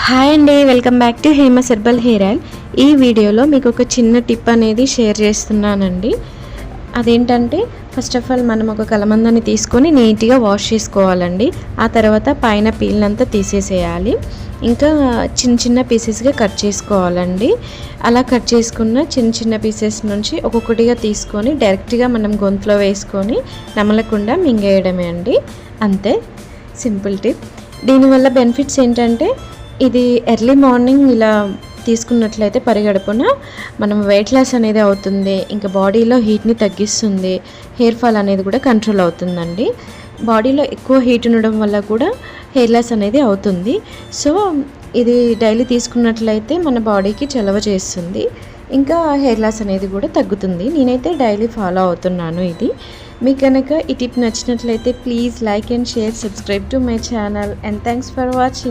Hi అండి, welcome back to Hema's herbal hair oil. ఈ వీడియోలో మీకు ఒక చిన్న టిప్ అనేది షేర్ చేస్తున్నానండి. అదేంటంటే ఫస్ట్ ఆఫ్ ఆల్ మనం ఒక కలమందని తీసుకొని నీట్గా వాష్ చేసుకోవాలండి. ఆ తర్వాత పైన పీల్నంతా తీసేసేయాలి. ఇంకా చిన్న చిన్న పీసెస్గా కట్ చేసుకోవాలండి. అలా కట్ చేసుకున్న చిన్న చిన్న పీసెస్ నుంచి ఒక్కొక్కటిగా తీసుకొని డైరెక్ట్గా మనం గొంతులో వేసుకొని నమలకుండా మింగేయడమే అండి. అంతే, సింపుల్ టిప్. దీనివల్ల బెనిఫిట్స్ ఏంటంటే ఇది ఎర్లీ మార్నింగ్ ఇలా తీసుకున్నట్లయితే పరిగడుపున మనం వెయిట్ లాస్ అనేది అవుతుంది. ఇంకా బాడీలో హీట్ని తగ్గిస్తుంది. హెయిర్ ఫాల్ అనేది కూడా కంట్రోల్ అవుతుందండి. బాడీలో ఎక్కువ హీట్ ఉండడం వల్ల కూడా హెయిర్ లాస్ అనేది అవుతుంది. సో ఇది డైలీ తీసుకున్నట్లయితే మన బాడీకి చలవ చేస్తుంది. ఇంకా హెయిర్ లాస్ అనేది కూడా తగ్గుతుంది. నేనైతే డైలీ ఫాలో అవుతున్నాను ఇది. మీకు కనుక ఈ టిప్ నచ్చినట్లయితే please like and share, subscribe to my channel and thanks for watching.